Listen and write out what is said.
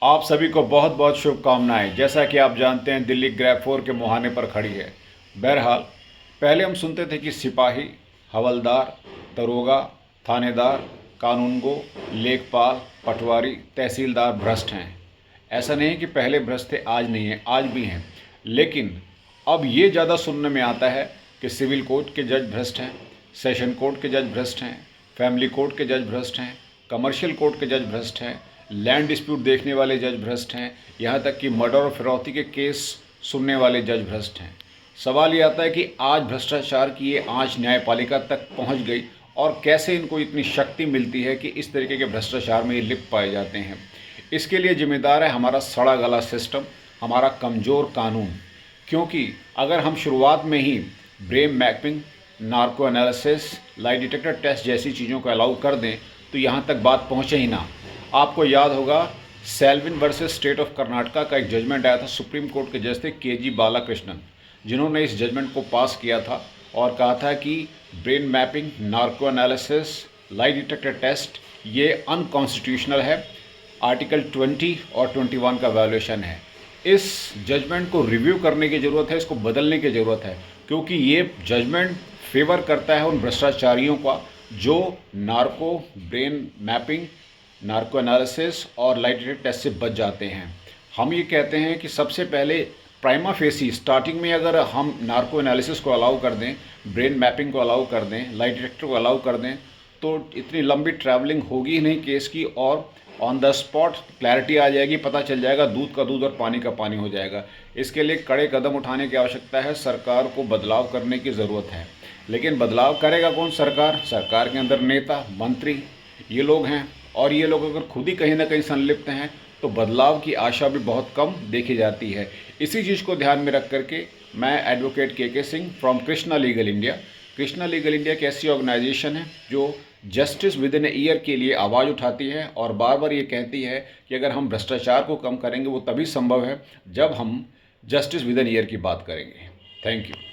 आप सभी को बहुत बहुत शुभकामनाएं। जैसा कि आप जानते हैं, दिल्ली ग्रैब 4 के मुहाने पर खड़ी है। बहरहाल, पहले हम सुनते थे कि सिपाही, हवलदार, दरोगा, थानेदार, कानूनगो, लेखपाल, पटवारी, तहसीलदार भ्रष्ट हैं। ऐसा नहीं है कि पहले भ्रष्ट थे, आज नहीं है, आज भी हैं। लेकिन अब ये ज़्यादा सुनने में आता है कि सिविल कोर्ट के जज भ्रष्ट हैं, सेशन कोर्ट के जज भ्रष्ट हैं, फैमिली कोर्ट के जज भ्रष्ट हैं, कमर्शियल कोर्ट के जज भ्रष्ट हैं, लैंड डिस्प्यूट देखने वाले जज भ्रष्ट हैं, यहाँ तक कि मर्डर और फिरौती के केस सुनने वाले जज भ्रष्ट हैं। सवाल ये आता है कि आज भ्रष्टाचार की ये आंच न्यायपालिका तक पहुँच गई और कैसे इनको इतनी शक्ति मिलती है कि इस तरीके के भ्रष्टाचार में ये लिप्त पाए जाते हैं। इसके लिए जिम्मेदार है हमारा सड़ा गला सिस्टम, हमारा कमज़ोर कानून। क्योंकि अगर हम शुरुआत में ही brain mapping, narco analysis, lie detector test जैसी चीज़ों को अलाउ कर दें तो यहाँ तक बात पहुँचे ही ना। आपको याद होगा, Selvin versus State of Karnataka का एक जजमेंट आया था सुप्रीम कोर्ट के जज थे के.जी. बालाकृष्णन, जिन्होंने इस जजमेंट को पास किया था और कहा था कि brain mapping, narco analysis, lie detector test ये अनकॉन्स्टिट्यूशनल है, आर्टिकल 20 और 21 का वायोलेशन है। इस जजमेंट को रिव्यू करने की ज़रूरत है, इसको बदलने की ज़रूरत है, क्योंकि ये जजमेंट फेवर करता है उन भ्रष्टाचारियों का जो narco, brain mapping, narco analysis और लाइट डिटेक्टर टेस्ट से बच जाते हैं। हम ये कहते हैं कि सबसे पहले प्राइमा फेसी स्टार्टिंग में अगर हम नार्को एनालिसिस को अलाउ कर दें, ब्रेन मैपिंग को अलाउ कर दें, लाइट डिटेक्टर को अलाउ कर दें, तो इतनी लंबी ट्रैवलिंग होगी ही नहीं केस की और ऑन द स्पॉट क्लैरिटी आ जाएगी, पता चल जाएगा, दूध का दूध और पानी का पानी हो जाएगा। इसके लिए कड़े कदम उठाने की आवश्यकता है, सरकार को बदलाव करने की ज़रूरत है। लेकिन बदलाव करेगा कौन? सरकार के अंदर नेता, मंत्री ये लोग हैं, और ये लोग अगर खुद ही कहीं ना कहीं संलिप्त हैं तो बदलाव की आशा भी बहुत कम देखी जाती है। इसी चीज़ को ध्यान में रख करके मैं एडवोकेट के Singh from Krishna legal India. Krishna legal India एक ऐसी ऑर्गेनाइजेशन है जो justice with in a year के लिए आवाज़ उठाती है और बार बार ये कहती है कि अगर हम भ्रष्टाचार को कम करेंगे वो तभी संभव है जब हम जस्टिस विद इन ईयर की बात करेंगे। Thank you.